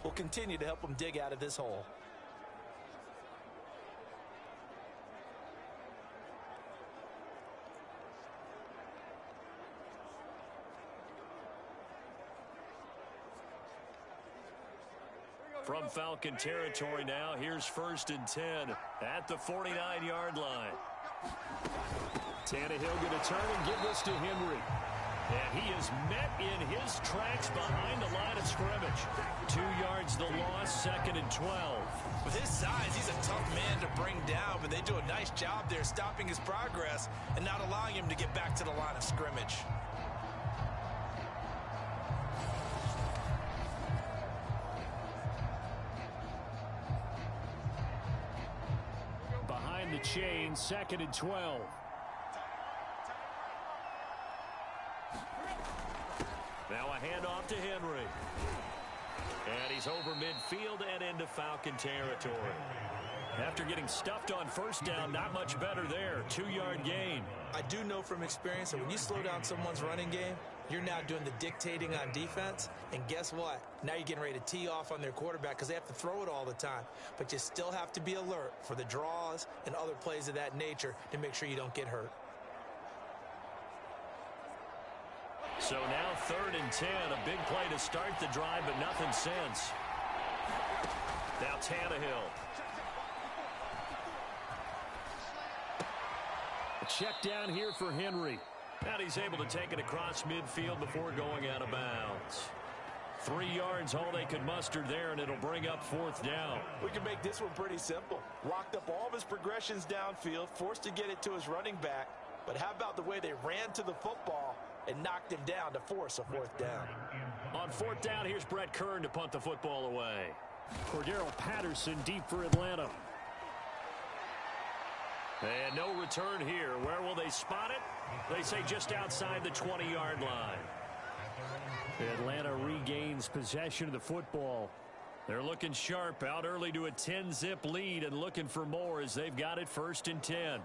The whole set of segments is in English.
will continue to help them dig out of this hole. From Falcon territory now, here's 1st and 10 at the 49-yard line. Tannehill going to turn and give this to Henry. And he is met in his tracks behind the line of scrimmage. 2 yards the loss, 2nd and 12. With his size, he's a tough man to bring down, but they do a nice job there stopping his progress and not allowing him to get back to the line of scrimmage. Behind the chain, 2nd and 12. Now a handoff to Henry. And he's over midfield and into Falcon territory. After getting stuffed on 1st down, not much better there. 2-yard gain. I do know from experience that when you slow down someone's running game, you're now doing the dictating on defense. And guess what? Now you're getting ready to tee off on their quarterback because they have to throw it all the time. But you still have to be alert for the draws and other plays of that nature to make sure you don't get hurt. So now 3rd and 10, a big play to start the drive, but nothing since. Now Tannehill. A check down here for Henry. And he's able to take it across midfield before going out of bounds. 3 yards, all they could muster there, and it'll bring up 4th down. We can make this one pretty simple. Locked up all of his progressions downfield, forced to get it to his running back. But how about the way they ran to the football and knocked him down to force a 4th down? On 4th down, here's Brett Kern to punt the football away. Cordero Patterson deep for Atlanta. And no return here. Where will they spot it? They say just outside the 20-yard line. Atlanta regains possession of the football. They're looking sharp, out early to a 10-zip lead and looking for more as they've got it 1st and 10.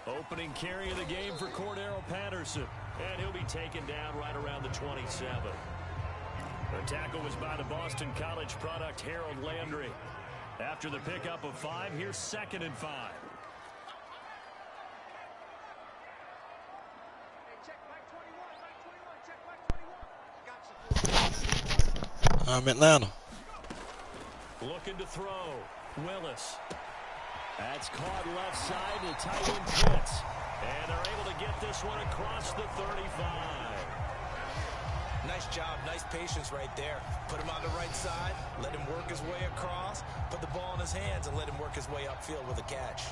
Opening carry of the game for Cordero Patterson. And he'll be taken down right around the 27. The tackle was by the Boston College product Harold Landry. After the pickup of 5, here's 2nd and 5. I'm Atlanta. Looking to throw. Willis. That's caught left side to tight end Pitts. And they're able to get this one across the 35. Nice job, nice patience right there. Put him on the right side, let him work his way across, put the ball in his hands, and let him work his way upfield with a catch.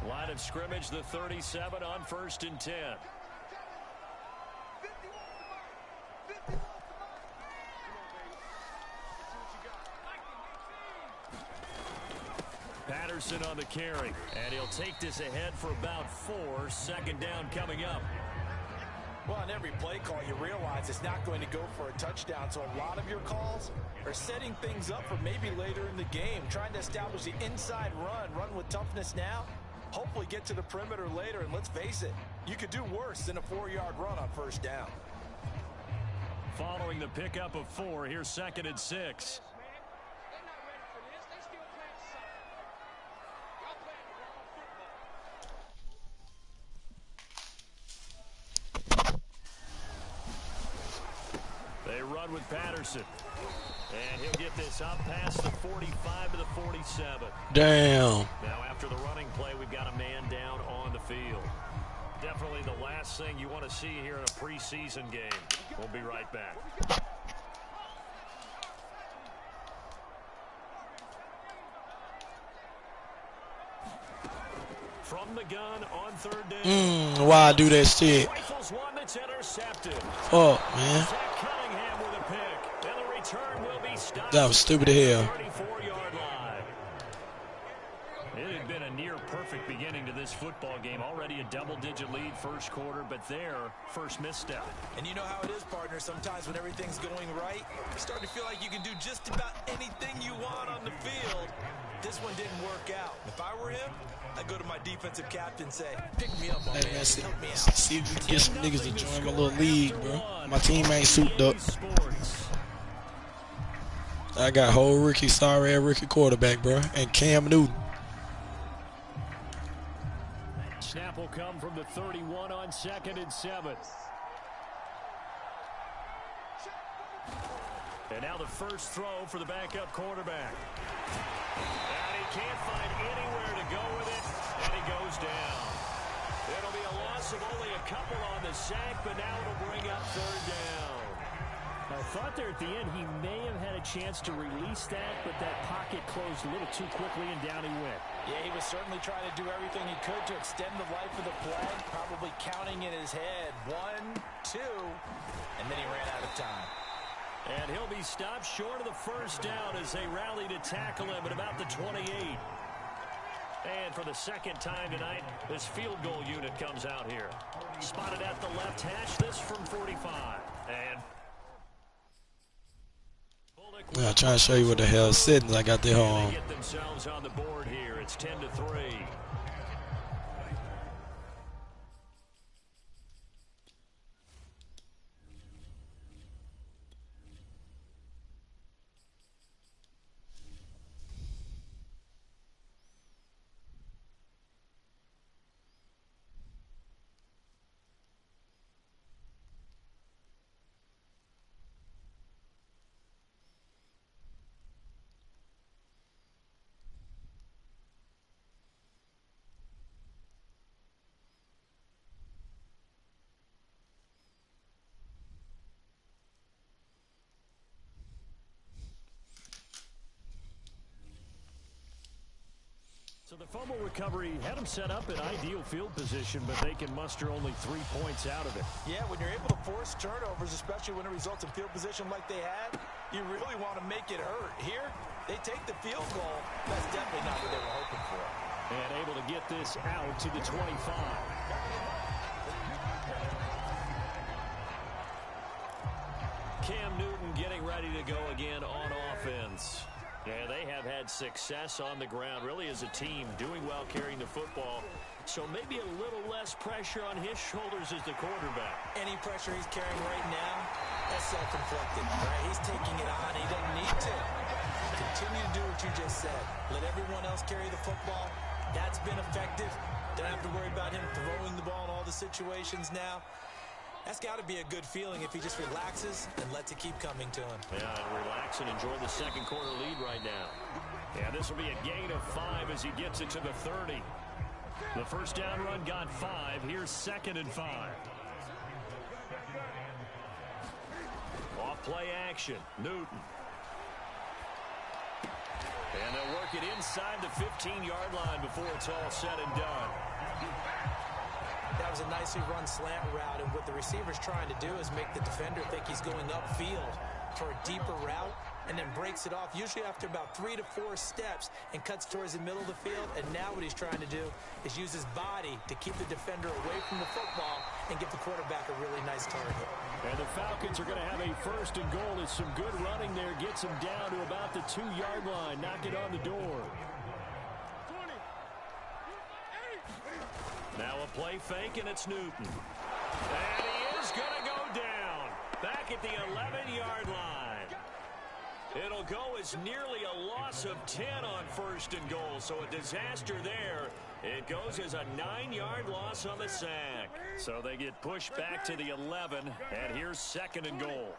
Line of scrimmage, the 37 on 1st and 10. Patterson on the carry, and he'll take this ahead for about 4. 2nd down coming up. Well, on every play call, you realize it's not going to go for a touchdown, so a lot of your calls are setting things up for maybe later in the game, trying to establish the inside run with toughness now, hopefully get to the perimeter later, and let's face it, you could do worse than a 4-yard run on 1st down. Following the pickup of 4, here's 2nd and 6. They run with Patterson. And he'll get this up past the 45 to the 47. Damn. Now after the running play, we've got a man down on the field. Definitely the last thing you want to see here in a preseason game. We'll be right back. From the gun on 3rd down. Why I do that shit? Rifles one that's intercepted. Fuck, man. Cunningham with a pick. And the return will be stopped. That was stupid as hell. 34-yard line. first quarter, but their first misstep. And you know how it is, partner. Sometimes when everything's going right, you start to feel like you can do just about anything you want on the field. This one didn't work out. If I were him, I'd go to my defensive captain and say, pick me up, my man. Help me out. See if we can get some niggas to join my little league, bro. My team ain't souped up. I got whole rookie quarterback, bro, and Cam Newton. Snap will come from the 31 on 2nd and 7. And now the first throw for the backup quarterback. And he can't find anywhere to go with it, and he goes down. It'll be a loss of only a couple on the sack, but now it'll bring up 3rd down. I thought there at the end he may have had a chance to release that, but that pocket closed a little too quickly, and down he went. Yeah, he was certainly trying to do everything he could to extend the life of the play, probably counting in his head 1, 2, and then he ran out of time. And he'll be stopped short of the first down as they rally to tackle him at about the 28. And for the second time tonight, this field goal unit comes out here. Spotted at the left hash, this from 45. And Yeah, I'm trying to show you what the hell settings I got there on. they get themselves on the board here. It's 10-3. So the fumble recovery had them set up in ideal field position, but they can muster only 3 points out of it. Yeah, when you're able to force turnovers, especially when it results in field position like they had, you really want to make it hurt. Here, they take the field goal. That's definitely not what they were hoping for. And able to get this out to the 25. Cam Newton getting ready to go again on offense. Yeah, they have had success on the ground, really as a team, doing well carrying the football. So maybe a little less pressure on his shoulders as the quarterback. Any pressure he's carrying right now, that's self-inflicted, right? He's taking it on. He doesn't need to. Continue to do what you just said. Let everyone else carry the football. That's been effective. Don't have to worry about him throwing the ball in all the situations now. That's got to be a good feeling if he just relaxes and lets it keep coming to him. Yeah, and relax and enjoy the second quarter lead right now. Yeah, this will be a gain of 5 as he gets it to the 30. The first down run got 5. Here's 2nd and 5. Off play action. Newton. And they'll work it inside the 15-yard line before it's all said and done. That was a nicely run slant route, and what the receiver's trying to do is make the defender think he's going upfield for a deeper route, and then breaks it off, usually after about 3 to 4 steps, and cuts towards the middle of the field. And now what he's trying to do is use his body to keep the defender away from the football and give the quarterback a really nice target. And the Falcons are going to have a 1st and goal. It's some good running there. Gets him down to about the 2-yard line. Knock it on the door. Now a play fake, and it's Newton. And he is going to go down. Back at the 11-yard line. It'll go as nearly a loss of 10 on 1st and goal. So a disaster there. It goes as a 9-yard loss on the sack. So they get pushed back to the 11, and here's 2nd and goal.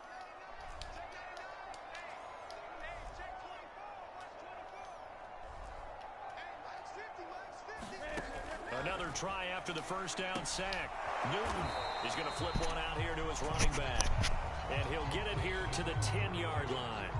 Another try after the first down sack. Newton is going to flip one out here to his running back. And he'll get it here to the 10-yard line.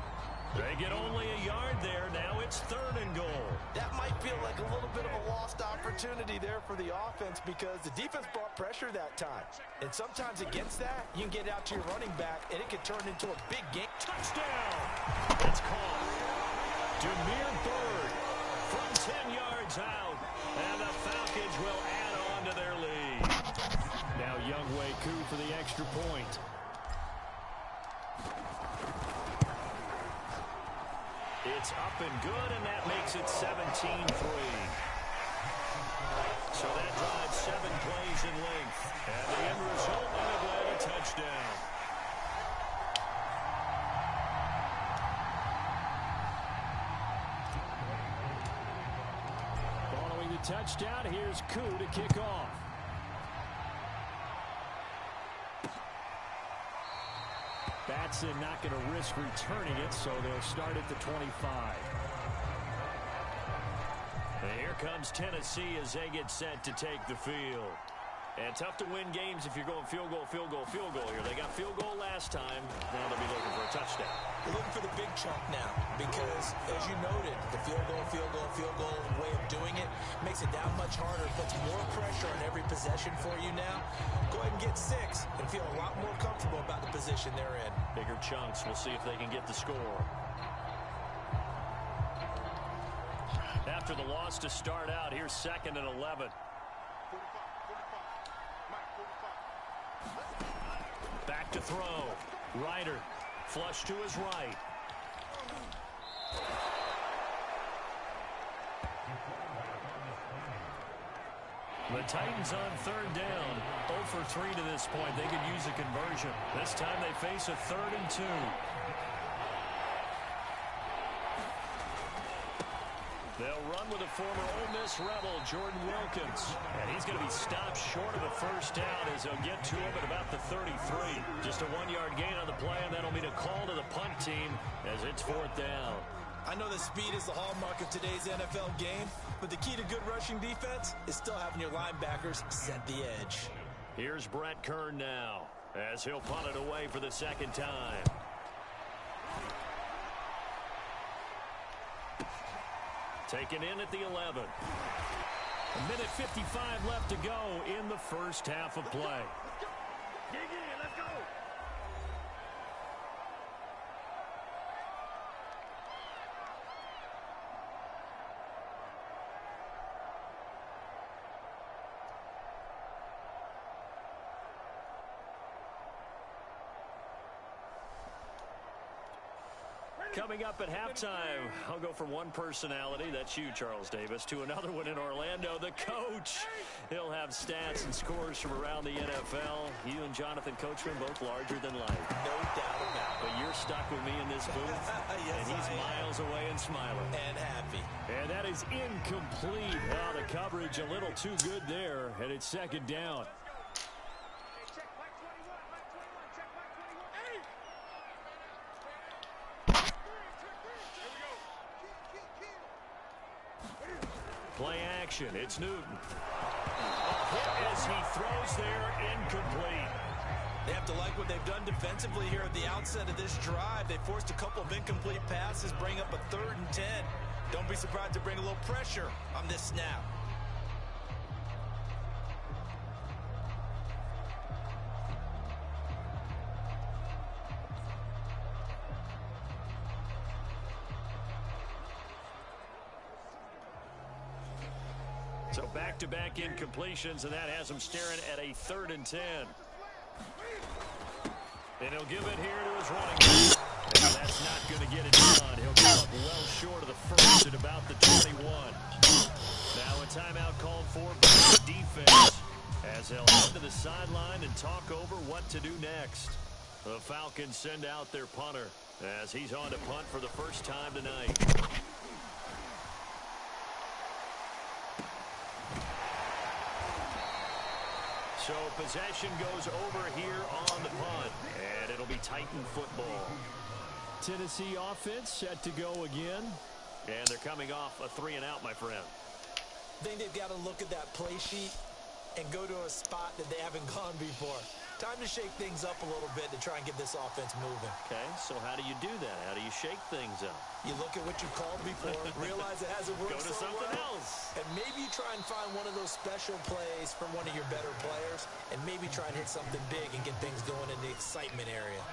They get only a yard there. Now it's 3rd and goal. That might feel like a little bit of a lost opportunity there for the offense, because the defense brought pressure that time. And sometimes against that, you can get out to your running back, and it can turn into a big game. Touchdown! It's caught. Demir Bird from 10 yards out. And the Falcons will add on to their lead. extra point. It's up and good, and that makes it 17-3. So that drives 7 plays in length. And the end result, an Atlanta touchdown. Following the touchdown, here's Koo to kick off. Batson not going to risk returning it, so they'll start at the 25. And here comes Tennessee as they get set to take the field. And tough to win games if you're going field goal, field goal, field goal here. They got field goal last time. Now they'll be looking for a touchdown. They're looking for the big chunk now because, as you noted, the field goal way of doing it makes it that much harder, puts more pressure on every possession for you now. Go ahead and get 6 and feel a lot more comfortable about the position they're in. Bigger chunks. We'll see if they can get the score. After the loss to start out, here's 2nd and 11. Back to throw. Ryder. Flush to his right. The Titans on 3rd down. 0 for 3 to this point. They could use a conversion. This time they face a 3rd and 2. They'll run with a former Ole Miss Rebel, Jordan Wilkins. And he's going to be stopped short of a first down as they'll get to him at about the 33. Just a 1-yard gain on the play, and that'll mean a call to the punt team as it's 4th down. I know that speed is the hallmark of today's NFL game, but the key to good rushing defense is still having your linebackers set the edge. Here's Brett Kern now as he'll punt it away for the 2nd time. Taken in at the 11. A minute 55 left to go in the first half of play. Dig in, let's go. Coming up at halftime, I'll go from one personality, that's you, Charles Davis, to another one in Orlando, the coach. He'll have stats and scores from around the NFL. You and Jonathan Coachman both larger than life. No doubt about it. But you're stuck with me in this booth, yes, and he's miles away and smiling. And happy. And that is incomplete. Well, the coverage a little too good there, and it's 2nd down. Play action. It's Newton. A hit as he throws there, incomplete. They have to like what they've done defensively here at the outset of this drive. They forced a couple of incomplete passes, bring up a 3rd and 10. Don't be surprised to bring a little pressure on this snap. So back-to-back incompletions, and that has him staring at a 3rd and 10. And he'll give it here to his running back. And that's not going to get it done. He'll come up well short of the first at about the 21. Now a timeout called for by the defense as they'll head to the sideline and talk over what to do next. The Falcons send out their punter as he's on to punt for the first time tonight. So possession goes over here on the punt, and it'll be Titan football. Tennessee offense set to go again. And they're coming off a 3-and-out, my friend. I think they've got to look at that play sheet and go to a spot that they haven't gone before. Time to shake things up a little bit to try and get this offense moving. Okay, so how do you do that? How do you shake things up? You look at what you called before, realize it hasn't worked Go to so something well, else. and maybe try and find one of those special plays from one of your better players, and maybe try and hit something big and get things going in the excitement area.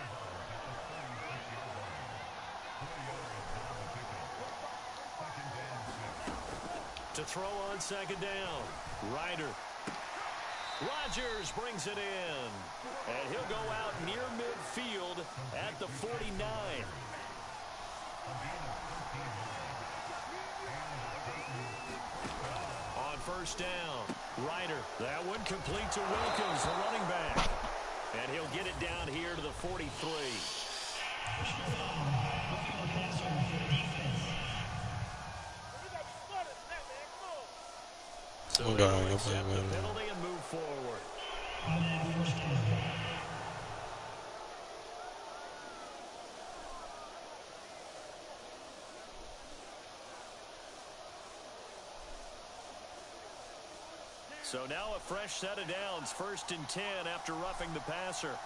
To throw on 2nd down, Ryder. Rodgers brings it in. And he'll go out near midfield at the 49. On first down, Ryder. That one complete to Wilkins, the running back. And he'll get it down here to the 43. So they'll accept the penalty and move forward. So now a fresh set of downs, 1st and 10 after roughing the passer.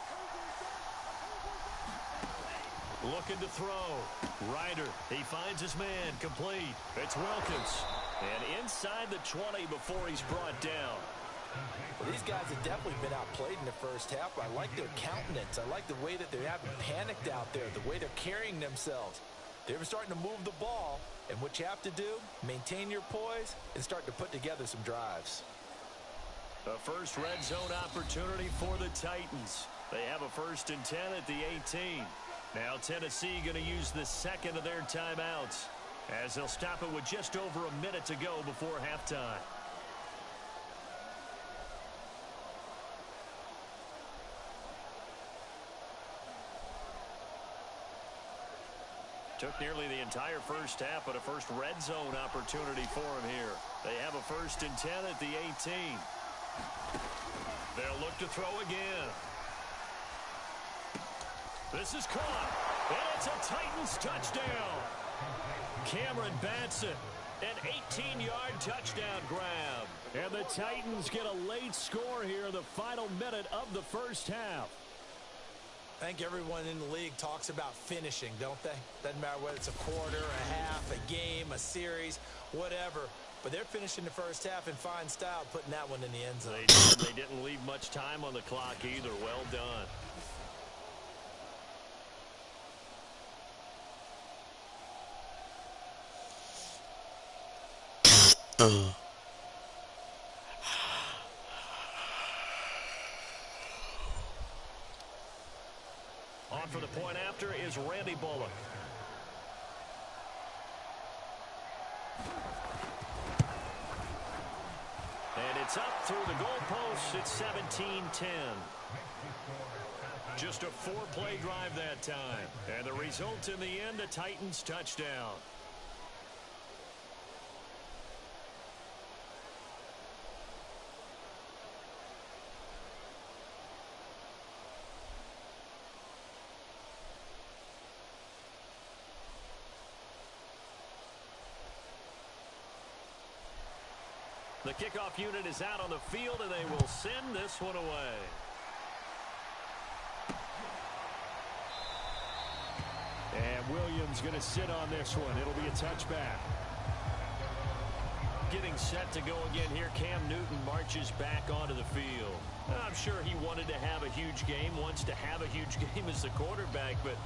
Looking to throw. Ryder, he finds his man, complete. It's Wilkins. And inside the 20 before he's brought down. Well, these guys have definitely been outplayed in the first half. I like their countenance. I like the way that they haven't panicked out there, the way they're carrying themselves. They were starting to move the ball, and what you have to do, maintain your poise and start to put together some drives. A first red zone opportunity for the Titans. They have a 1st and 10 at the 18. Now Tennessee going to use the second of their timeouts, as they'll stop it with just over a minute to go before halftime. Took nearly the entire first half, but a first red zone opportunity for him here. They have a 1st and 10 at the 18. They'll look to throw again. This is caught, and it's a Titans touchdown. Cameron Batson, an 18-yard touchdown grab. And the Titans get a late score here in the final minute of the first half. I think everyone in the league talks about finishing, don't they? Doesn't matter whether it's a quarter, a half, a game, a series, whatever. But they're finishing the first half in fine style, putting that one in the end zone. They didn't leave much time on the clock either. Well done. On for the point after is Randy Bullock. And it's up through the goalposts. It's 17-10. Just a 4-play drive that time. And the result in the end, a Titans touchdown. The kickoff unit is out on the field, and they will send this one away. And Williams going to sit on this one. It'll be a touchback. Getting set to go again here. Cam Newton marches back onto the field. I'm sure he wanted to have a huge game, wants to have a huge game as the quarterback, but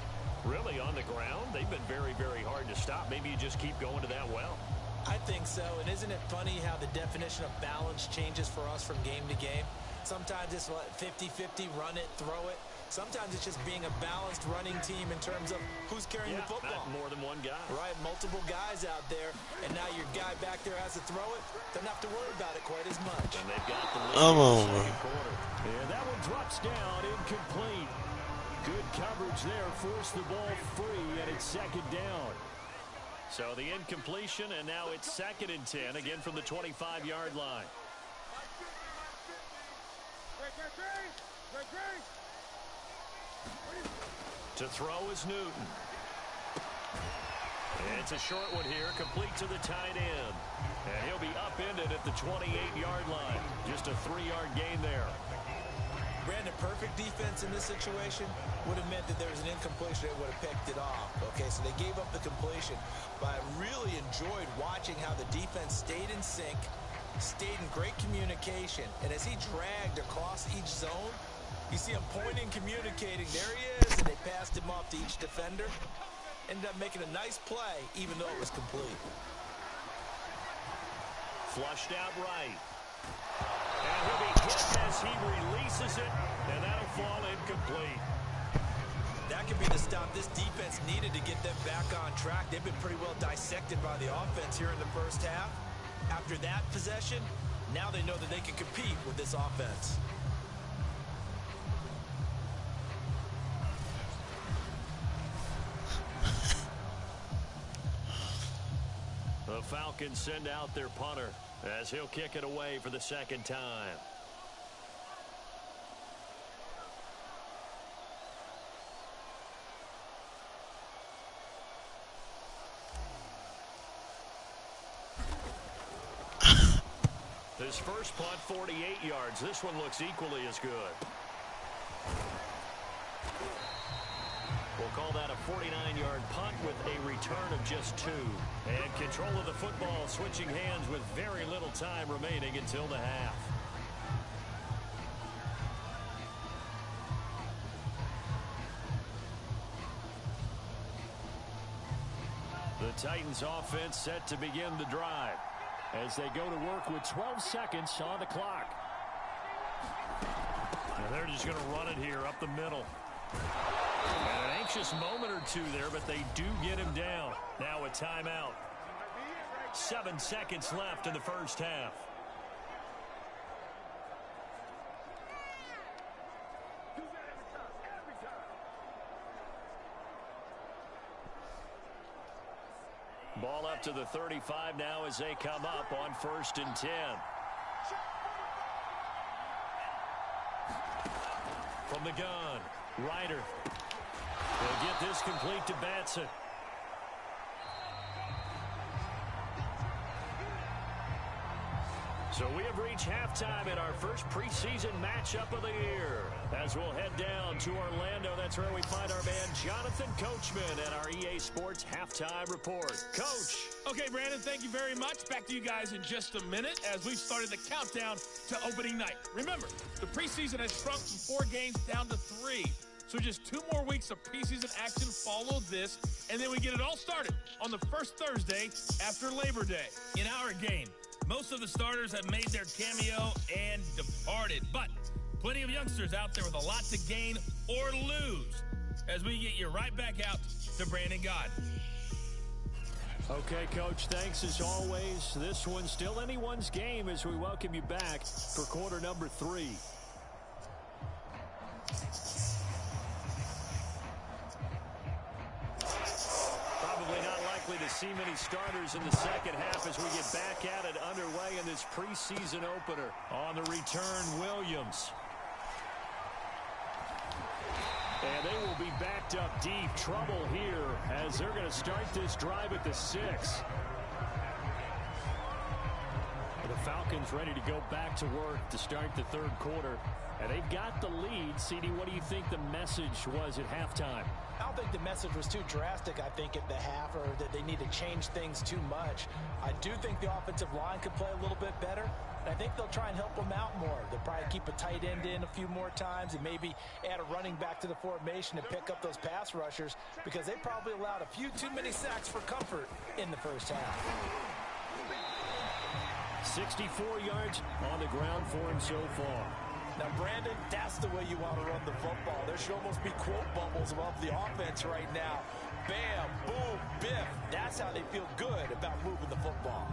really on the ground, they've been very, very hard to stop. Maybe you just keep going to that well. I think so, and isn't it funny how the definition of balance changes for us from game to game? Sometimes it's 50-50, run it, throw it. Sometimes it's just being a balanced running team in terms of who's carrying the football. More than one guy. Right, multiple guys out there, and now your guy back there has to throw it. Doesn't have to worry about it quite as much. And they've got the lead in the second quarter. And that one drops down, incomplete. Good coverage there, forced the ball free, and it's 2nd down. So the incompletion, and now it's 2nd and 10, again from the 25-yard line. To throw is Newton. And it's a short one here, complete to the tight end. And he'll be upended at the 28-yard line. Just a 3-yard gain there. Brandon, perfect defense in this situation would have meant that there was an incompletion that would have picked it off. Okay, so they gave up the completion, but I really enjoyed watching how the defense stayed in sync, stayed in great communication, and as he dragged across each zone, you see him pointing, communicating, there he is, and they passed him off to each defender. Ended up making a nice play, even though it was complete. Flushed out right. And he'll be hit as he releases it, and that'll fall incomplete. That could be the stop this defense needed to get them back on track. They've been pretty well dissected by the offense here in the first half. After that possession, now they know that they can compete with this offense. The Falcons send out their punter as he'll kick it away for the second time. His first punt, 48 yards. This one looks equally as good. We'll call that a 49-yard punt with a return of just 2. And control of the football switching hands with very little time remaining until the half. The Titans offense set to begin the drive as they go to work with 12 seconds on the clock. And they're just going to run it here up the middle. And an anxious moment or two there, but they do get him down. Now a timeout. 7 seconds left in the first half. Ball up to the 35 now as they come up on 1st and 10. From the gun, Ryder. They'll get this complete to Batson. So we have reached halftime in our first preseason matchup of the year. As we'll head down to Orlando, that's where we find our man Jonathan Coachman and our EA Sports Halftime Report. Coach. Okay, Brandon, thank you very much. Back to you guys in just a minute as we've started the countdown to opening night. Remember, the preseason has shrunk from 4 games down to 3. So just 2 more weeks of preseason action follow this, and then we get it all started on the first Thursday after Labor Day. In our game, most of the starters have made their cameo and departed, but plenty of youngsters out there with a lot to gain or lose as we get you right back out to Brandon God. Okay, Coach, thanks as always. This one's still anyone's game as we welcome you back for quarter number 3. Probably not likely to see many starters in the second half as we get back at it underway in this preseason opener. On the return, Williams. And they will be backed up deep. Trouble here as they're going to start this drive at the 6. The Falcons ready to go back to work to start the third quarter. And they've got the lead. CD, what do you think the message was at halftime? I don't think the message was too drastic, I think, at the half, or that they need to change things too much. I do think the offensive line could play a little bit better, and I think they'll try and help them out more. They'll probably keep a tight end in a few more times and maybe add a running back to the formation to pick up those pass rushers because they probably allowed a few too many sacks for comfort in the first half. 64 yards on the ground for him so far. Now, Brandon, that's the way you want to run the football. There should almost be quote bubbles above the offense right now. Bam, boom, biff. That's how they feel good about moving the football.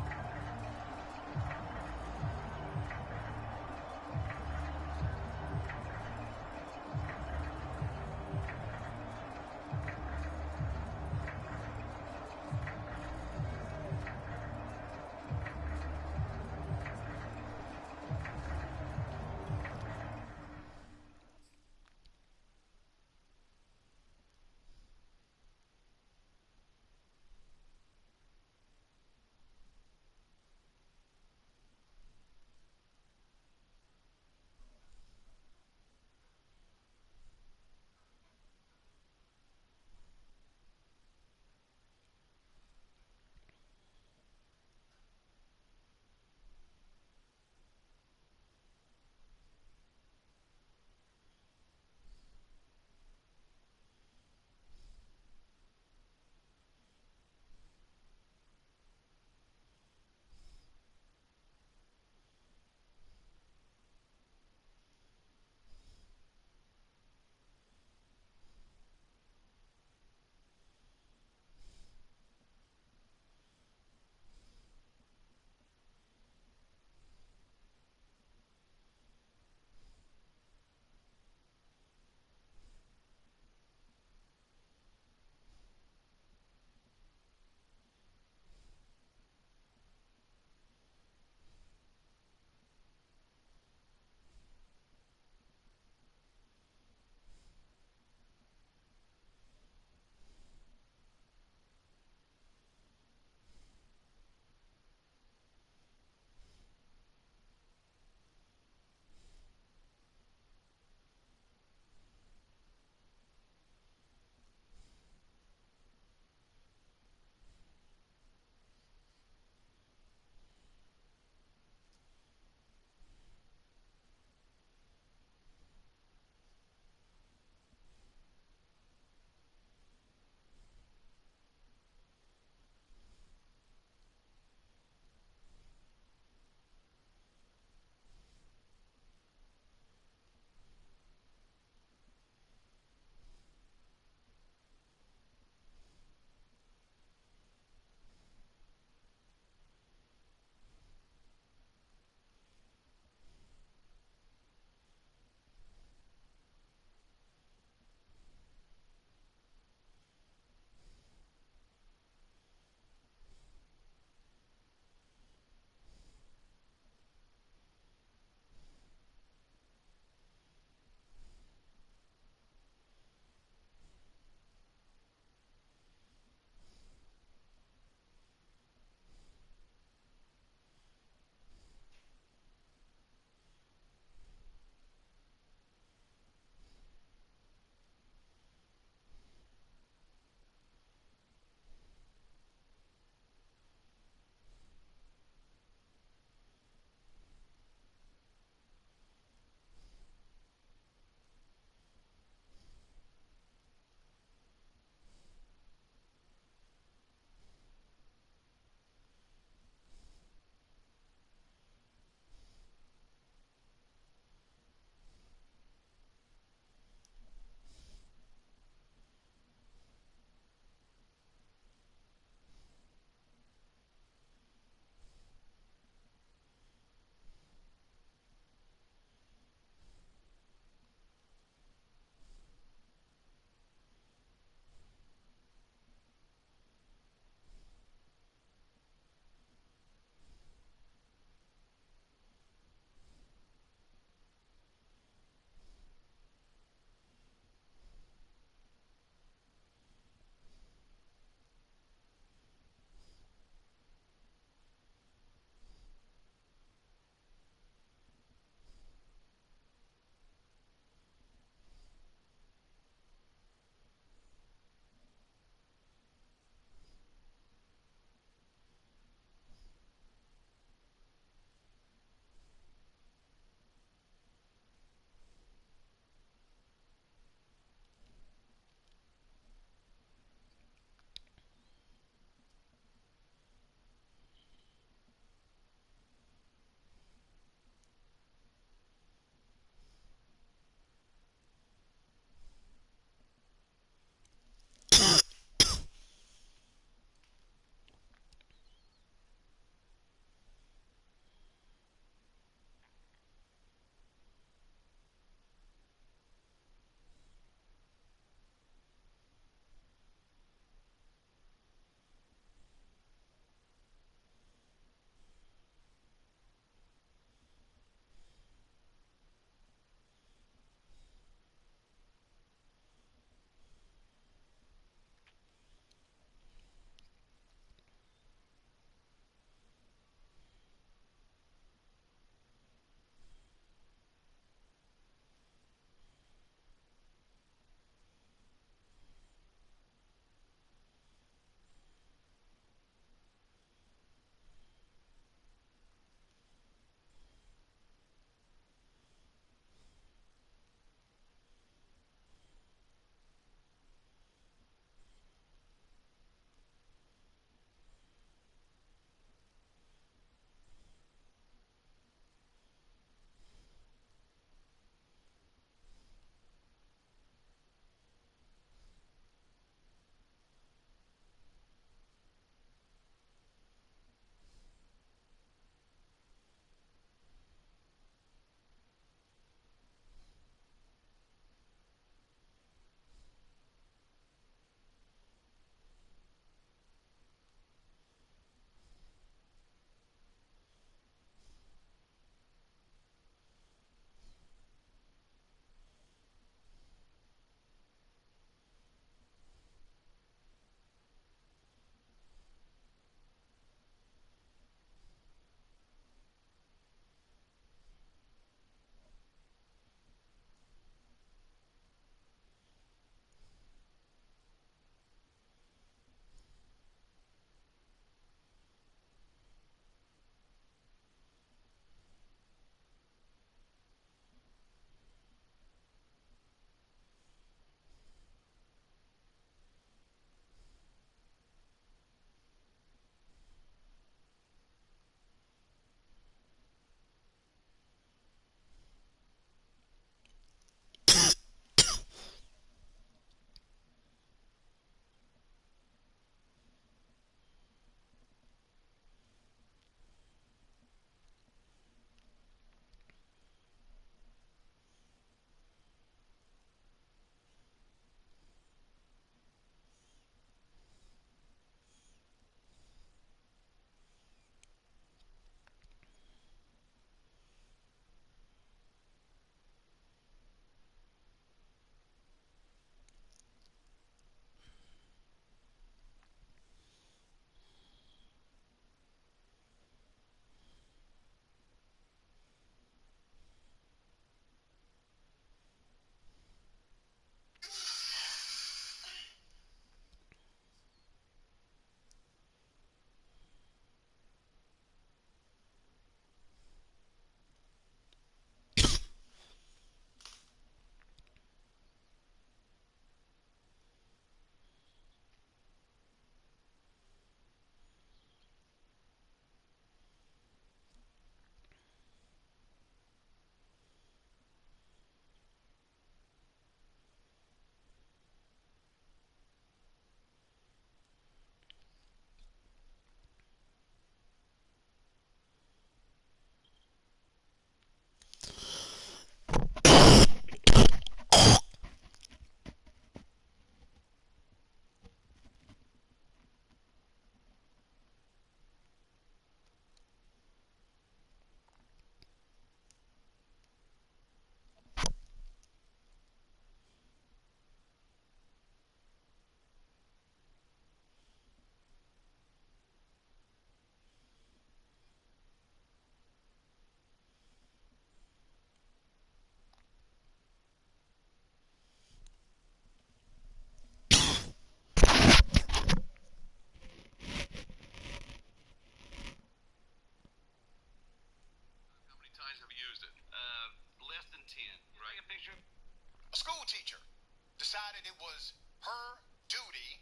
decided it was her duty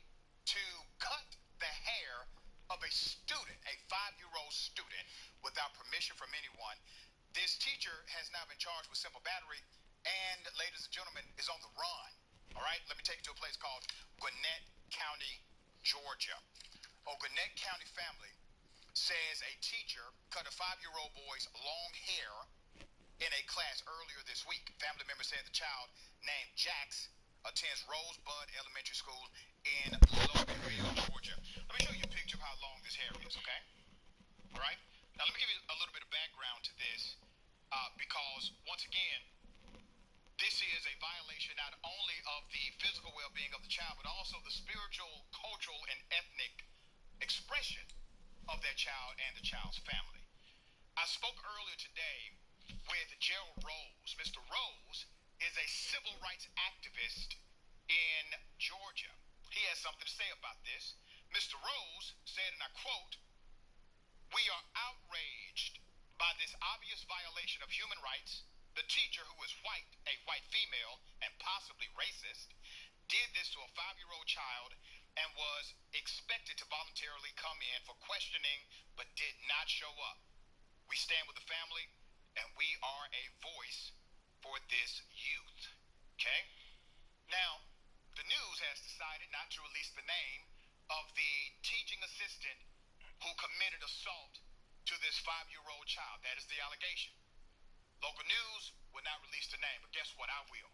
to cut the hair of a student, a 5-year-old student, without permission from anyone. This teacher has now been charged with simple battery and, ladies and gentlemen, is on the run. All right, let me take you to a place called Gwinnett County, Georgia. A Gwinnett County family says a teacher cut a 5-year-old boy's long hair in a class earlier this week. Family members said the child, named Jax, attends Rosebud Elementary School in Loganville, Georgia. Let me show you a picture of how long this hair is, okay? All right? Now, let me give you a little bit of background to this because, once again, this is a violation not only of the physical well-being of the child, but also the spiritual, cultural, and ethnic expression of that child and the child's family. I spoke earlier today with Gerald Rose. Mr. Rose is a civil rights activist in Georgia. He has something to say about this. Mr. Rose said, and I quote, "We are outraged by this obvious violation of human rights. The teacher, who is white, a white female, and possibly racist, did this to a 5-year-old child and was expected to voluntarily come in for questioning, but did not show up. We stand with the family, and we are a voice for this youth." Okay? Now, the news has decided not to release the name of the teaching assistant who committed assault to this 5-year-old child. That is the allegation. Local news will not release the name, but guess what? I will.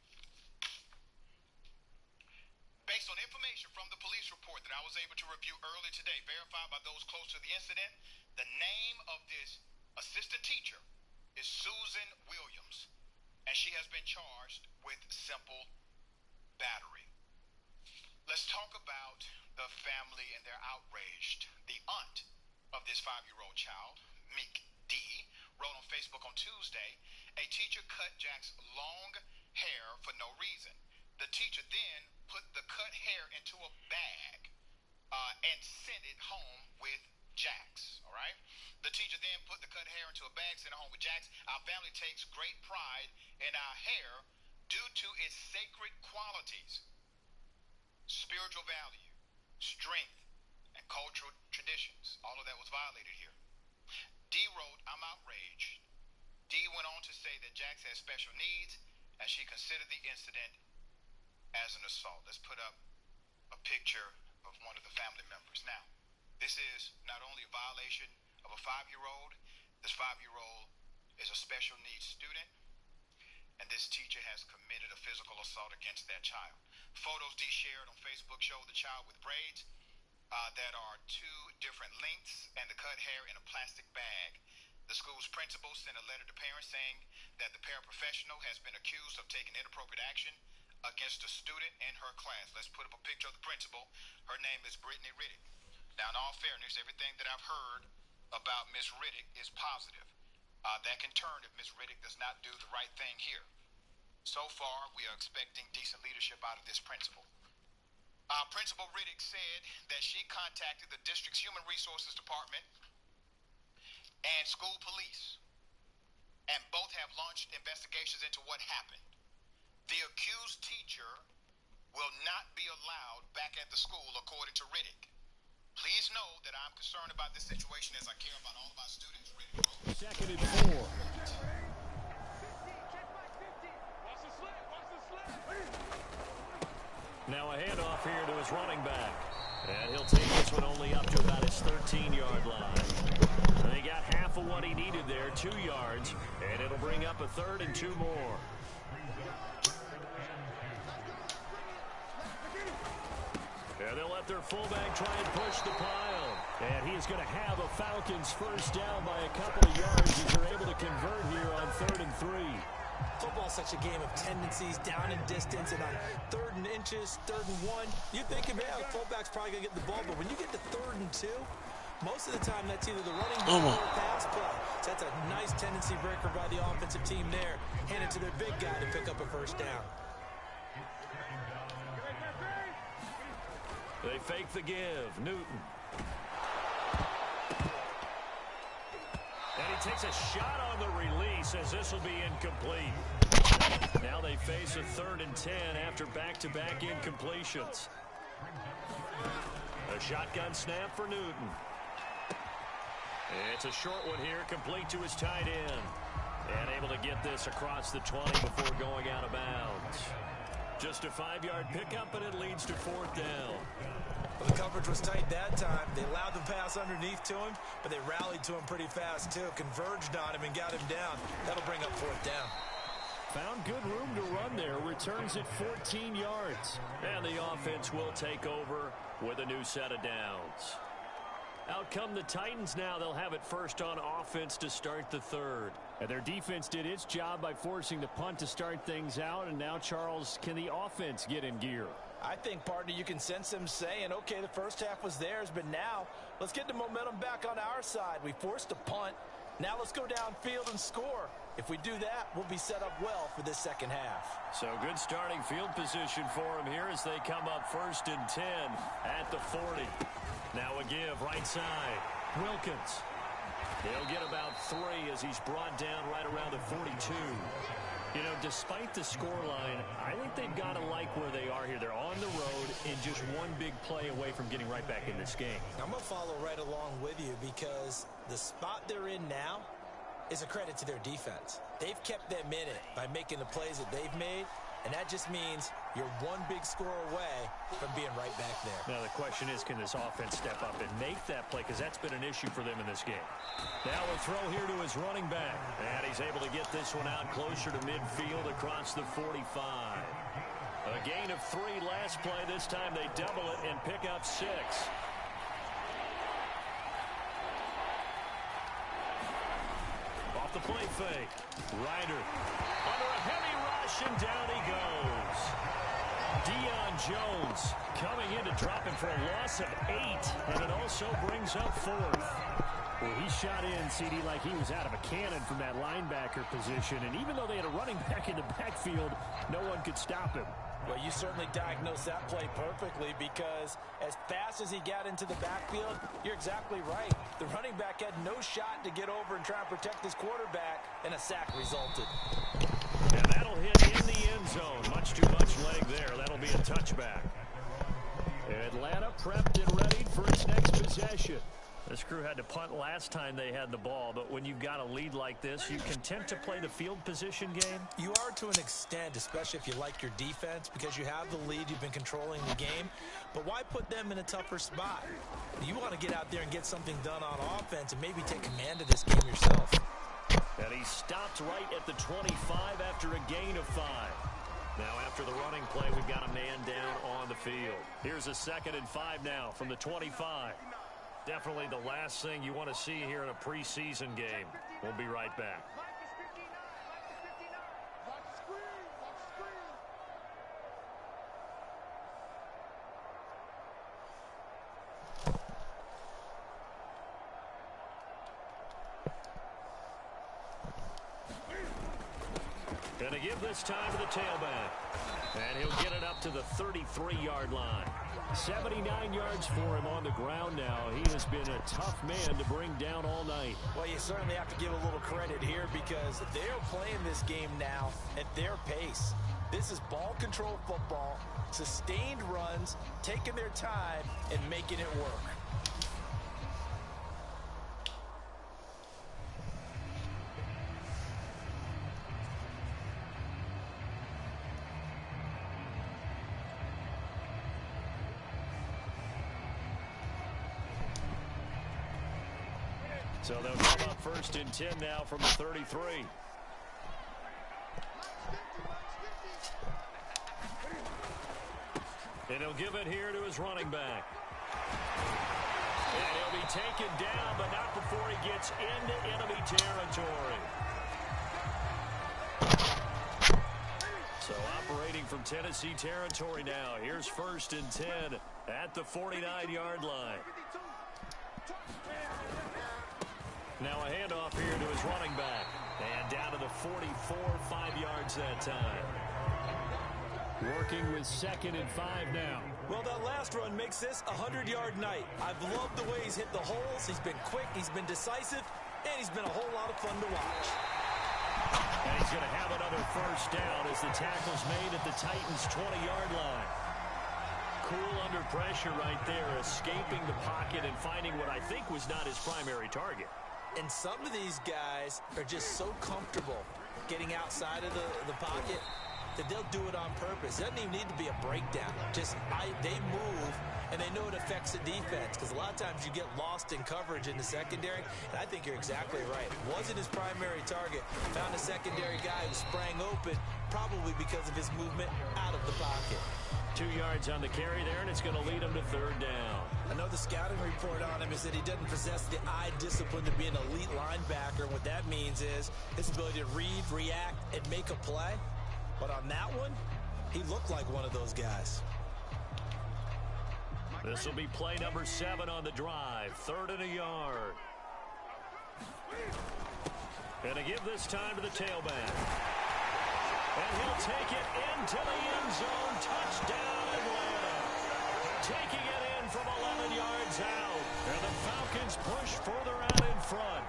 Based on information from the police report that I was able to review earlier today, verified by those close to the incident, the name of this assistant teacher is Susan Williams, and she has been charged with simple battery. Let's talk about the family, and they're outraged. The aunt of this 5-year-old child, Meek D, wrote on Facebook on Tuesday, "A teacher cut Jack's long hair for no reason. The teacher then put the cut hair into a bag and sent it home with Jax." All right? The teacher then put the cut hair into a bag, sent it home with Jax. "Our family takes great pride in our hair due to its sacred qualities, spiritual value, strength, and cultural traditions." All of that was violated here. D wrote, "I'm outraged." D went on to say that Jax has special needs as she considered the incident as an assault. Let's put up a picture of one of the family members. Now, this is not only a violation of a 5-year-old, this 5-year-old is a special needs student, and this teacher has committed a physical assault against that child. Photos D shared on Facebook show the child with braids that are 2 different lengths and the cut hair in a plastic bag. The school's principal sent a letter to parents saying that the paraprofessional has been accused of taking inappropriate action against a student in her class. Let's put up a picture of the principal. Her name is Brittany Riddick. Now, in all fairness, everything that I've heard about Miss Riddick is positive. That can turn if Miss Riddick does not do the right thing here. So far, we are expecting decent leadership out of this principal. Principal Riddick said that she contacted the district's Human Resources Department and school police, and both have launched investigations into what happened. The accused teacher will not be allowed back at the school, according to Riddick. Please know that I'm concerned about this situation as I care about all of our students. Riddick wrote. 2nd and 4. Now a handoff here to his running back. And he'll take this one only up to about his 13-yard line. And he got half of what he needed there, 2 yards. And it'll bring up a 3rd and 2 more. And they'll let their fullback try and push the pile. And he is going to have a Falcons first down by a couple of yards as they're able to convert here on 3rd and 3. Football's such a game of tendencies, down and distance, and on 3rd and inches, 3rd and 1, you're thinking, man, fullback's probably going to get the ball. But when you get to 3rd and 2, most of the time that's either the running back or pass play. So that's a nice tendency breaker by the offensive team there. Hand it to their big guy to pick up a first down. They fake the give. Newton. And he takes a shot on the release as this will be incomplete. Now they face a 3rd and 10 after back-to-back incompletions. A shotgun snap for Newton. It's a short one here, complete to his tight end. And able to get this across the 20 before going out of bounds. Just a 5-yard pickup, and it leads to 4th down. Well, the coverage was tight that time. They allowed the pass underneath to him, but they rallied to him pretty fast, too. Converged on him and got him down. That'll bring up 4th down. Found good room to run there. Returns at 14 yards. And the offense will take over with a new set of downs. Out come the Titans now. They'll have it first on offense to start the 3rd. And their defense did its job by forcing the punt to start things out. And now, Charles, can the offense get in gear? I think, partner, you can sense them saying, okay, the first half was theirs, but now let's get the momentum back on our side. We forced a punt. Now let's go downfield and score. If we do that, we'll be set up well for this second half. So good starting field position for them here as they come up 1st and 10 at the 40. Now a give right side. Wilkins. He'll get about 3 as he's brought down right around the 42. You know, despite the scoreline, I think they've got to like where they are here. They're on the road and just one big play away from getting right back in this game. I'm going to follow right along with you because the spot they're in now is a credit to their defense. They've kept them in it by making the plays that they've made, and that just means you're one big score away from being right back there. Now the question is, can this offense step up and make that play? Because that's been an issue for them in this game. Now a throw here to his running back. And he's able to get this one out closer to midfield across the 45. A gain of 3 last play. This time they double it and pick up 6. Off the play fake. Ryder under a heavy rush, and down he goes. Deion Jones coming in to drop him for a loss of 8, and it also brings up 4th. Well, he shot in, CD, like he was out of a cannon from that linebacker position, and even though they had a running back in the backfield, no one could stop him. Well, you certainly diagnosed that play perfectly because as fast as he got into the backfield, you're exactly right. The running back had no shot to get over and try and protect his quarterback, and a sack resulted. And that'll hit in the end zone. Much too much leg there. That'll be a touchback. Atlanta prepped and ready for its next possession. This crew had to punt last time they had the ball, but when you've got a lead like this, you content to play the field position game? You are to an extent, especially if you like your defense, because you have the lead, you've been controlling the game. But why put them in a tougher spot? You want to get out there and get something done on offense and maybe take command of this game yourself. And he stopped right at the 25 after a gain of 5. Now after the running play, we've got a man down on the field. Here's a 2nd and 5 now from the 25. Definitely the last thing you want to see here in a preseason game. We'll be right back. Going to give this time to the tailback. And he'll get it up to the 33-yard line. 79 yards for him on the ground now. He has been a tough man to bring down all night. Well, you certainly have to give a little credit here because they're playing this game now at their pace. This is ball control football, sustained runs, taking their time and making it work. So they'll come up 1st and 10 now from the 33. And he'll give it here to his running back. And he'll be taken down, but not before he gets into enemy territory. So operating from Tennessee territory now. Here's 1st and 10 at the 49-yard line. Now a handoff here to his running back. And down to the 44, 5 yards that time. Working with 2nd and 5 now. Well, that last run makes this a 100-yard night. I've loved the way he's hit the holes. He's been quick. He's been decisive. And he's been a whole lot of fun to watch. And he's going to have another first down as the tackle's made at the Titans' 20-yard line. Cool under pressure right there, escaping the pocket and finding what I think was not his primary target. And some of these guys are just so comfortable getting outside of the pocket that they'll do it on purpose. It doesn't even need to be a breakdown. They move, and they know it affects the defense, because a lot of times you get lost in coverage in the secondary, and I think you're exactly right. Wasn't his primary target. Found a secondary guy who sprang open, probably because of his movement out of the pocket. 2 yards on the carry there, and it's going to lead him to third down. I know the scouting report on him is that he doesn't possess the eye discipline to be an elite linebacker. And what that means is his ability to read, react, and make a play. But on that one, he looked like one of those guys. This will be play number 7 on the drive. 3rd and a yard. And to give this time to the tailback. And he'll take it into the end zone. Touchdown, Atlanta. Taking it in from 11 yards out. And the Falcons push further out in front.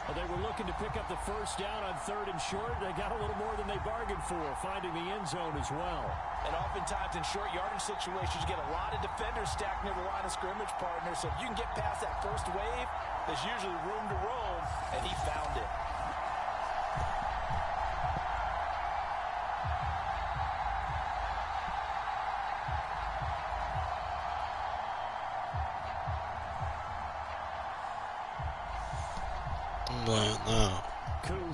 Well, they were looking to pick up the first down on 3rd and short. They got a little more than they bargained for, finding the end zone as well. And oftentimes in short yardage situations, you get a lot of defenders stacked near the line of scrimmage partner. So if you can get past that first wave, there's usually room to roam, and he found it. Nah,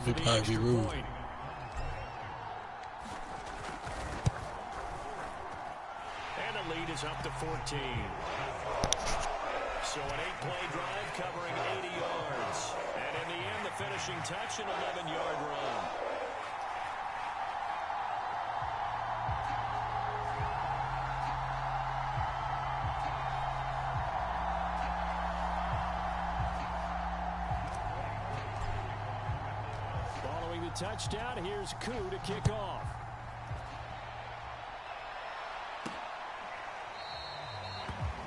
we probably be rude. And the lead is up to 14. So an 8-play drive covering 80 yards. And in the end, the finishing touch, an 11-yard run. Touchdown. Here's Koo to kick off.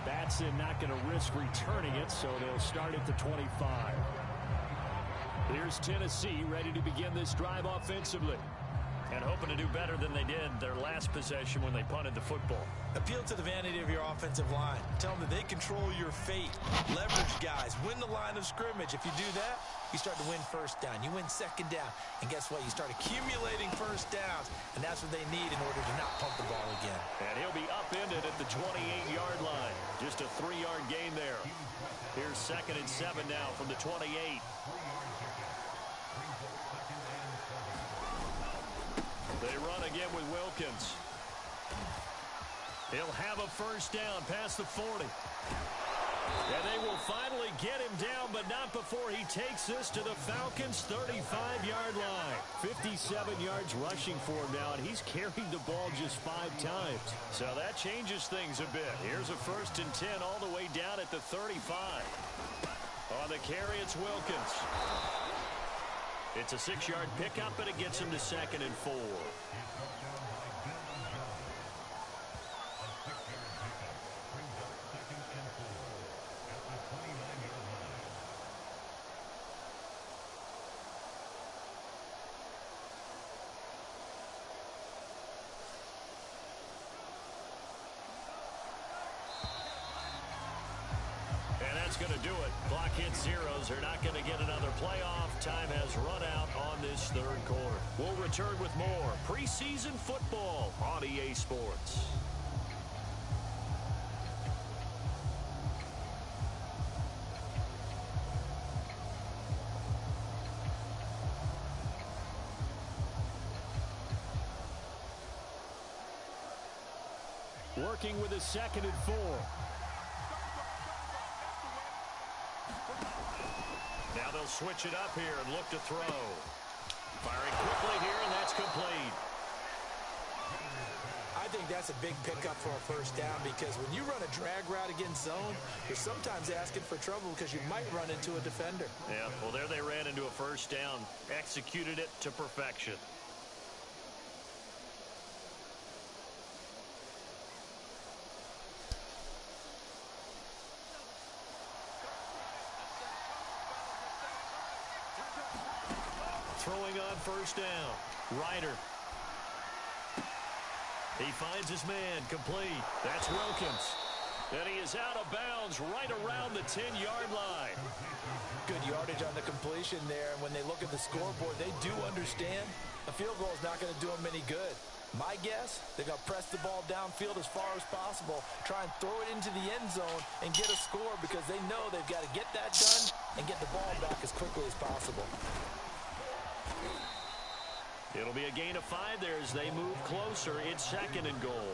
Batson not going to risk returning it, so they'll start at the 25. Here's Tennessee ready to begin this drive offensively. And hoping to do better than they did their last possession when they punted the football. Appeal to the vanity of your offensive line. Tell them that they control your fate. Leverage guys. Win the line of scrimmage. If you do that, you start to win first down. You win second down. And guess what? You start accumulating first downs. And that's what they need in order to not pump the ball again. And he'll be upended at the 28-yard line. Just a 3-yard gain there. Here's 2nd and 7 now from the 28. They run again with Wilkins. He'll have a first down past the 40. And they will finally get him down, but not before he takes this to the Falcons' 35-yard line. 57 yards rushing for him now, and he's carried the ball just 5 times. So that changes things a bit. Here's a 1st and 10 all the way down at the 35. On the carry, it's Wilkins. It's a 6-yard pickup, and it gets him to 2nd and 4. Going to do it. Clock hits zeros. They're not going to get another playoff. Time has run out on this 3rd quarter. We'll return with more preseason football on EA Sports. Working with a 2nd and 4. Now they'll switch it up here and look to throw. Firing quickly here, and that's complete. I think that's a big pickup for a first down, because when you run a drag route against zone, you're sometimes asking for trouble because you might run into a defender. Yeah, well, there they ran into a first down. Executed it to perfection. first down. Ryder. He finds his man, complete. That's Wilkins. And he is out of bounds right around the 10-yard line. Good yardage on the completion there. And when they look at the scoreboard, they do understand a field goal is not going to do them any good. My guess, they're going to press the ball downfield as far as possible, try and throw it into the end zone and get a score because they know they've got to get that done and get the ball back as quickly as possible. It'll be a gain of 5 there as they move closer. It's 2nd and goal.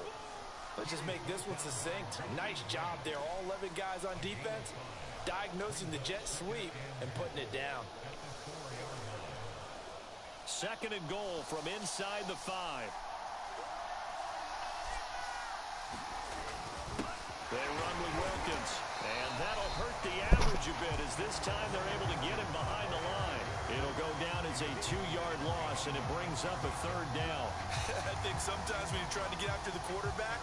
Let's just make this one succinct. Nice job there. All 11 guys on defense diagnosing the jet sweep and putting it down. 2nd and goal from inside the 5. They run with Wilkins, and that'll hurt the average a bit as this time they're able to get him behind the line. It'll go down as a 2-yard loss, and it brings up a 3rd down. I think sometimes when you're trying to get after the quarterback,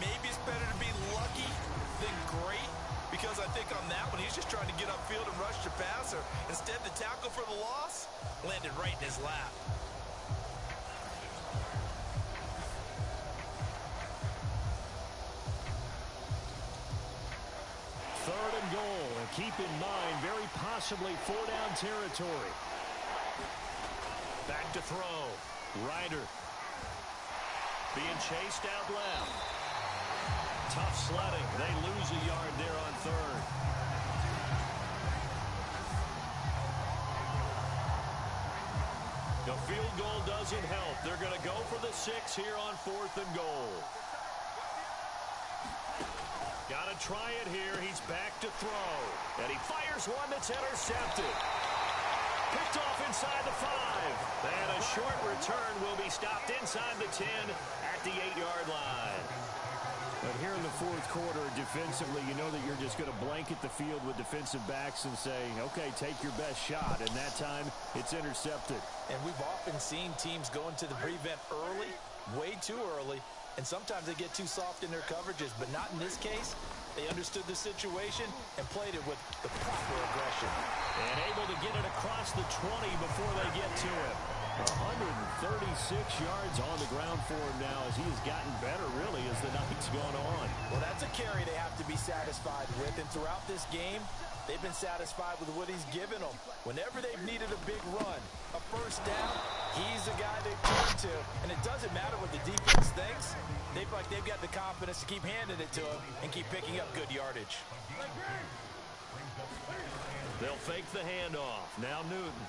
maybe it's better to be lucky than great, because I think on that one, he's just trying to get upfield and rush the passer. Instead, the tackle for the loss landed right in his lap. Third and goal, and keep in mind, very possibly 4-down territory. Back to throw. Ryder. Being chased out left. Tough sledding. They lose a yard there on 3rd. The field goal doesn't help. They're going to go for the 6 here on 4th and goal. Got to try it here. He's back to throw. And he fires one that's intercepted. Picked off inside the 5. And a short return will be stopped inside the 10 at the 8-yard line. But here in the 4th quarter, defensively, you know that you're just going to blanket the field with defensive backs and say, okay, take your best shot. And that time, it's intercepted. And we've often seen teams go into the prevent early, way too early, and sometimes they get too soft in their coverages, but not in this case. They understood the situation and played it with the proper aggression. And able to get it across the 20 before they get to him. 136 yards on the ground for him now as he has gotten better, really, as the night's gone on. Well, that's a carry they have to be satisfied with, and throughout this game, they've been satisfied with what he's given them. Whenever they've needed a big run, a first down, he's the guy they turn to. And it doesn't matter what the defense thinks. They feel like they've got the confidence to keep handing it to him and keep picking up good yardage. They'll fake the handoff. Now Newton.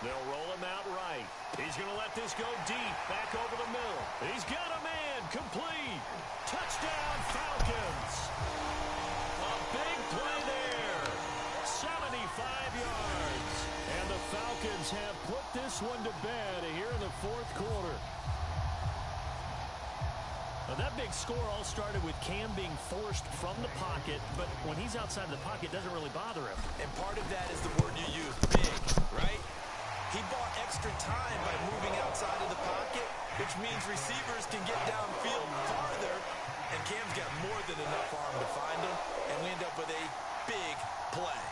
They'll roll him out right. He's going to let this go deep. Back over the middle. He's got a man. Complete. Touchdown, Falcons. A big play there. 75 yards. And the Falcons have put this one to bed here in the 4th quarter. Now that big score all started with Cam being forced from the pocket, but when he's outside the pocket, it doesn't really bother him. And part of that is the word you use, big, right? He bought extra time by moving outside of the pocket, which means receivers can get downfield farther, and Cam's got more than enough arm to find him, and we end up with a big play.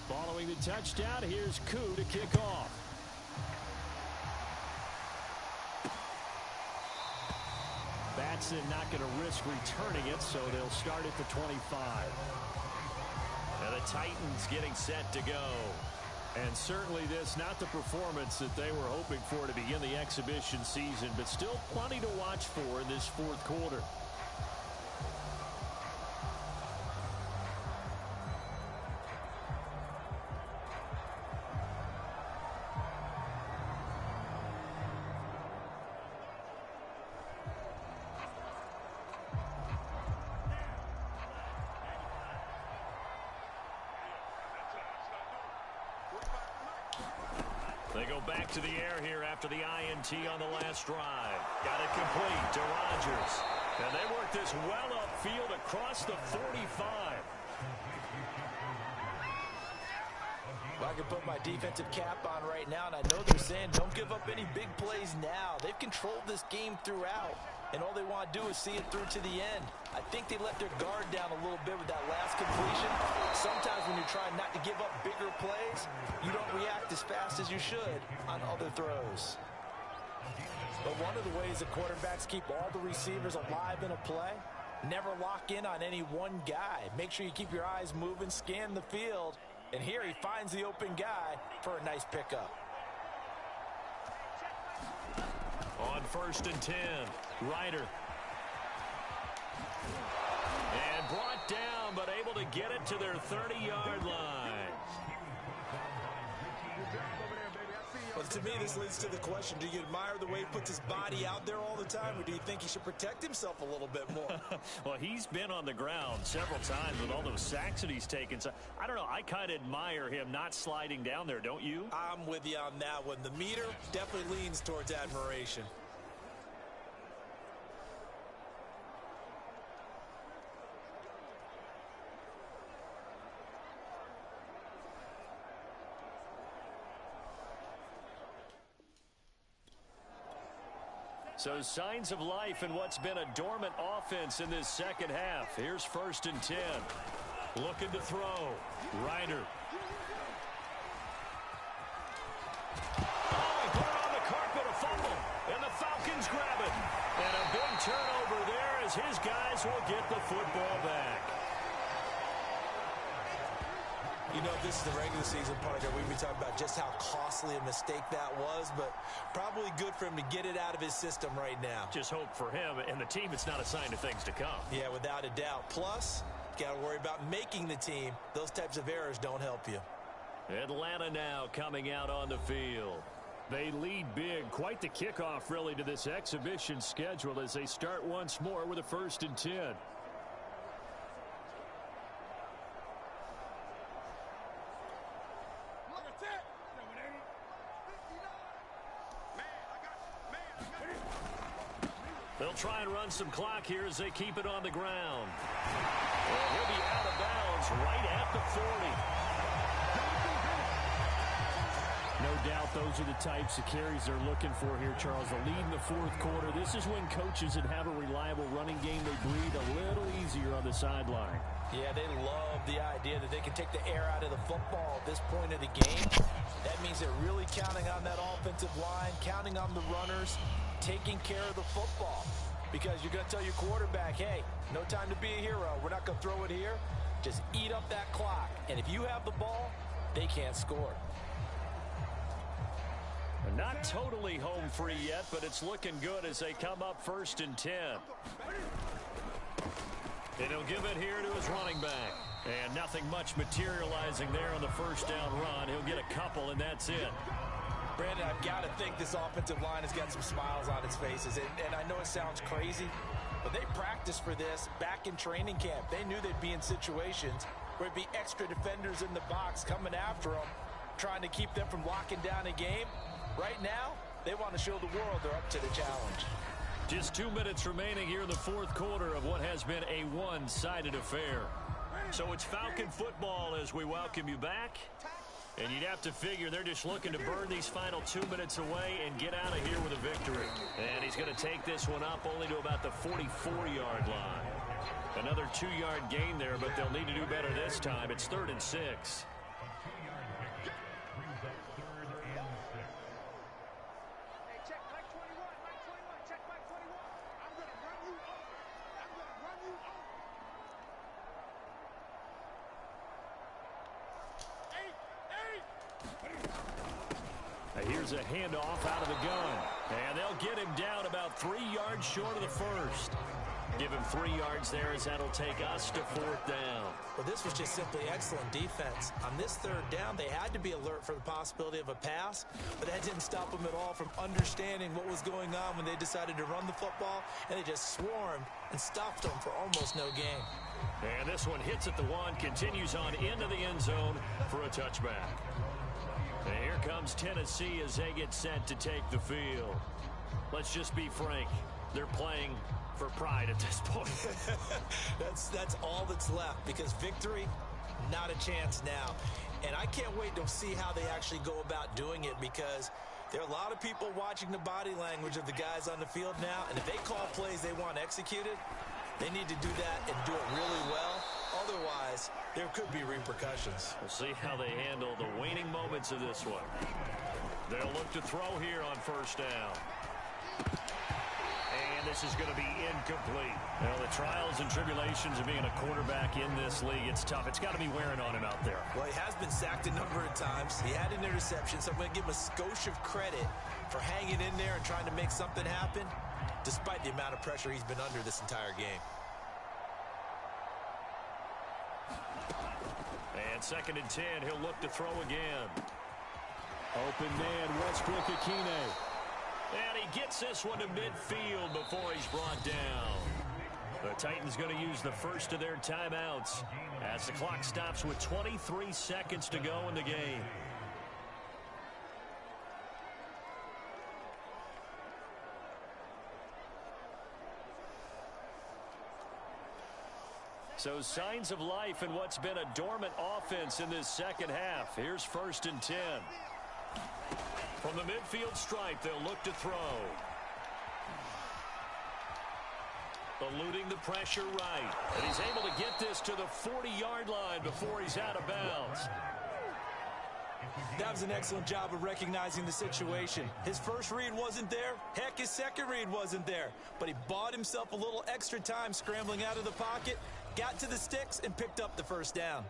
Following the touchdown, here's Koo to kick off. Batson not going to risk returning it, so they'll start at the 25. And the Titans getting set to go. And certainly this, not the performance that they were hoping for to begin the exhibition season, but still plenty to watch for in this 4th quarter. They go back to the air here after the INT on the last drive. Got it complete to Rodgers. And they work this well upfield across the 45. Well, I can put my defensive cap on right now, and I know they're saying don't give up any big plays now. They've controlled this game throughout, and all they want to do is see it through to the end. I think they let their guard down a little bit with that last completion. Sometimes when you're trying not to give up bigger plays, you don't react as fast as you should on other throws. But one of the ways the quarterbacks keep all the receivers alive in a play, never lock in on any one guy. Make sure you keep your eyes moving, scan the field, and here he finds the open guy for a nice pickup. On 1st and 10, Ryder. And brought down, but able to get it to their 30-yard line. Well, to me, this leads to the question, do you admire the way he puts his body out there all the time, or do you think he should protect himself a little bit more? Well, he's been on the ground several times with all those sacks that he's taken. So, I don't know, I kind of admire him not sliding down there, don't you? I'm with you on that one. The meter definitely leans towards admiration. So signs of life in what's been a dormant offense in this second half. Here's 1st and 10. Looking to throw. Ryder. Oh, he put it on the carpet, a fumble. And the Falcons grab it. And a big turnover there as his guys will get the football back. You know, if this is the regular season partner, we'd be talking about just how costly a mistake that was, but probably good for him to get it out of his system right now. Just hope for him and the team it's not a sign of things to come. Yeah, without a doubt. Plus, got to worry about making the team. Those types of errors don't help you. Atlanta now coming out on the field. They lead big. Quite the kickoff, really, to this exhibition schedule as they start once more with a 1st and 10. They'll try and run some clock here as they keep it on the ground. And he'll be out of bounds right at the 40. No doubt those are the types of carries they're looking for here, Charles. The lead in the 4th quarter. This is when coaches that have a reliable running game, they breathe a little easier on the sideline. Yeah, they love the idea that they can take the air out of the football at this point of the game. That means they're really counting on that offensive line, counting on the runners, taking care of the football, because you're going to tell your quarterback, hey, no time to be a hero. We're not going to throw it here. Just eat up that clock. And if you have the ball, they can't score. Not totally home free yet, but it's looking good as they come up 1st and 10. And he'll give it here to his running back. And nothing much materializing there on the 1st down run. He'll get a couple, and that's it. Brandon, I've got to think this offensive line has got some smiles on its faces. And I know it sounds crazy, but they practiced for this back in training camp. They knew they'd be in situations where it'd be extra defenders in the box coming after them, trying to keep them from locking down a game. Right now, they want to show the world they're up to the challenge. Just 2 minutes remaining here in the 4th quarter of what has been a one-sided affair. So it's Falcon football as we welcome you back. And you'd have to figure they're just looking to burn these final 2 minutes away and get out of here with a victory. And he's going to take this one up only to about the 44-yard line. Another 2-yard gain there, but they'll need to do better this time. It's 3rd and 6. Here's a handoff out of the gun. And they'll get him down about 3 yards short of the 1st. Give him 3 yards there as that'll take us to 4th down. Well, this was just simply excellent defense. On this 3rd down, they had to be alert for the possibility of a pass, but that didn't stop them at all from understanding what was going on when they decided to run the football, and they just swarmed and stopped them for almost no gain. And this one hits at the 1, continues on into the end zone for a touchback. And here Here comes Tennessee as they get set to take the field. Let's just be frank. They're playing for pride at this point. That's all that's left, because victory, not a chance now. And I can't wait to see how they actually go about doing it, because there are a lot of people watching the body language of the guys on the field now, and if they call plays they want executed, they need to do that and do it really well. Otherwise, there could be repercussions. We'll see how they handle the waning moments of this one. They'll look to throw here on first down. And this is going to be incomplete. Well, the trials and tribulations of being a quarterback in this league, it's tough. It's got to be wearing on him out there. Well, he has been sacked a number of times. He had an interception, so I'm going to give him a skosh of credit for hanging in there and trying to make something happen, despite the amount of pressure he's been under this entire game. And 2nd and 10, he'll look to throw again. Open man, Westbrook-Akine. And he gets this one to midfield before he's brought down. The Titans going to use the first of their timeouts as the clock stops with 23 seconds to go in the game. So signs of life in what's been a dormant offense in this second half. Here's 1st and 10. From the midfield stripe, they'll look to throw. Eluding the pressure right. And he's able to get this to the 40-yard line before he's out of bounds. That was an excellent job of recognizing the situation. His first read wasn't there. Heck, his second read wasn't there. But he bought himself a little extra time scrambling out of the pocket, got to the sticks, and picked up the first down.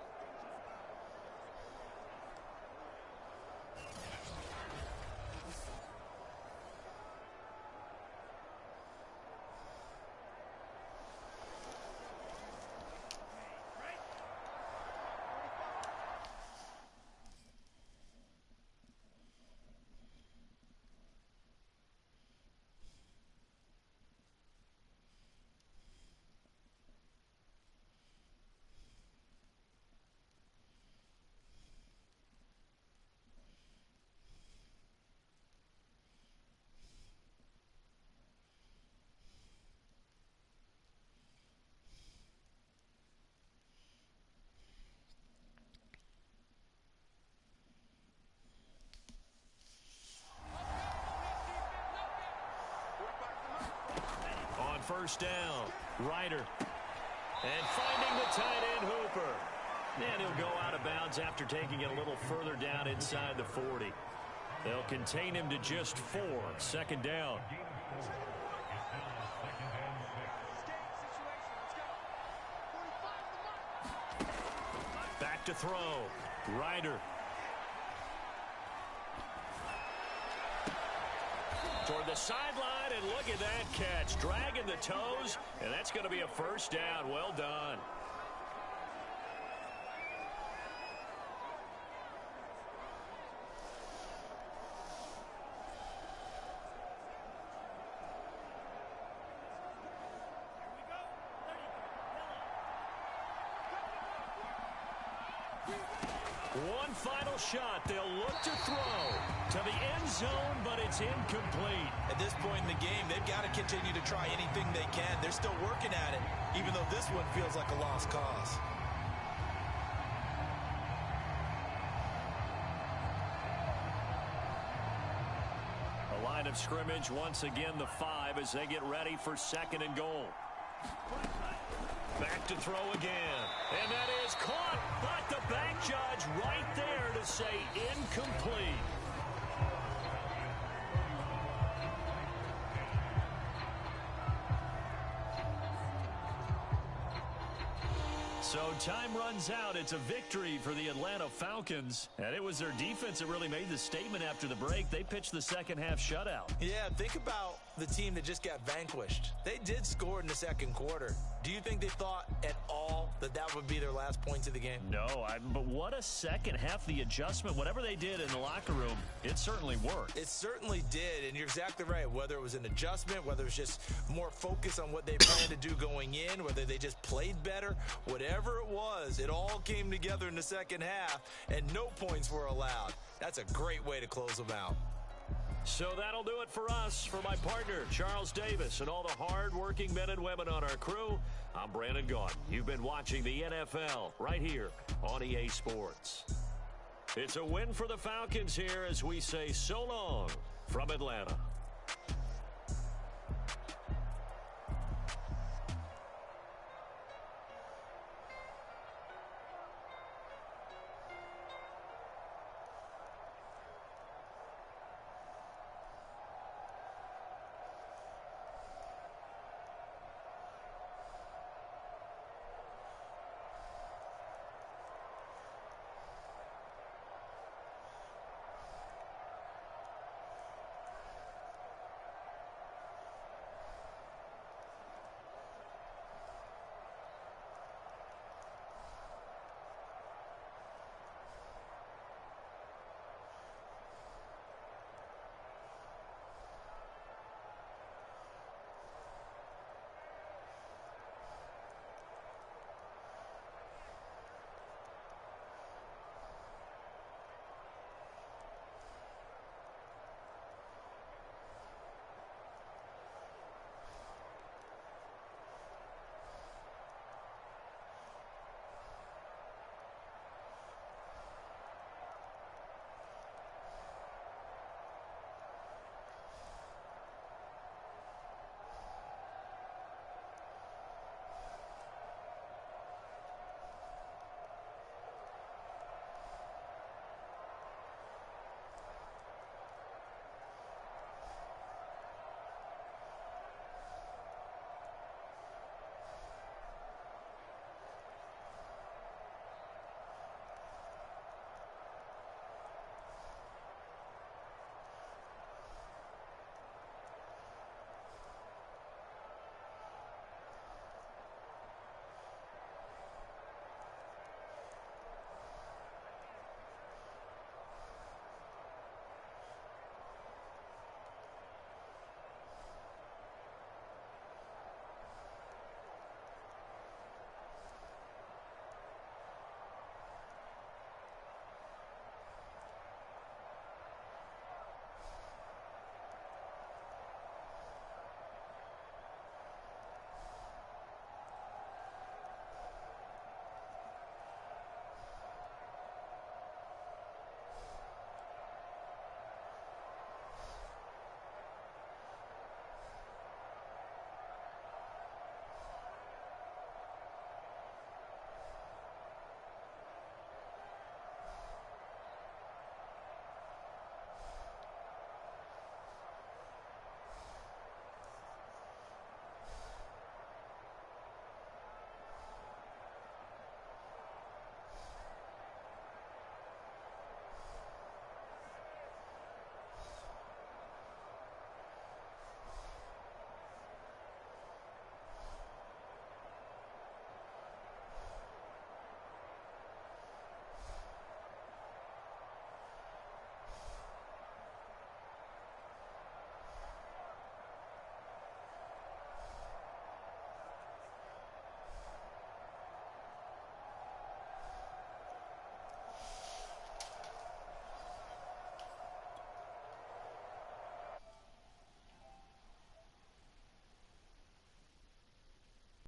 First down, Ryder. And finding the tight end, Hooper. And he'll go out of bounds after taking it a little further down inside the 40. They'll contain him to just 4. 2nd down. Back to throw. Ryder. Toward the sideline, and look at that catch. Dragging the toes, and that's going to be a first down. Well done. One final shot. They'll look to throw to the end zone, but it's incomplete. At this point in the game, they've got to continue to try anything they can. They're still working at it, even though this one feels like a lost cause. A line of scrimmage, once again the 5 as they get ready for 2nd and goal. Back to throw again. And that is caught, but the back judge right there to say incomplete. So time runs out. It's a victory for the Atlanta Falcons. And it was their defense that really made the statement after the break. They pitched the second half shutout. Yeah, think about the team that just got vanquished. They did score in the second quarter. Do you think they thought at all that that would be their last points of the game? No, but what a second half. The adjustment, whatever they did in the locker room, it certainly worked. It certainly did, and you're exactly right. Whether it was an adjustment, whether it was just more focus on what they planned to do going in, whether they just played better, whatever it was, it all came together in the second half, and no points were allowed. That's a great way to close them out. So that'll do it for us. For my partner, Charles Davis, and all the hard-working men and women on our crew, I'm Brandon Gaudin. You've been watching the NFL right here on EA Sports. It's a win for the Falcons here as we say so long from Atlanta.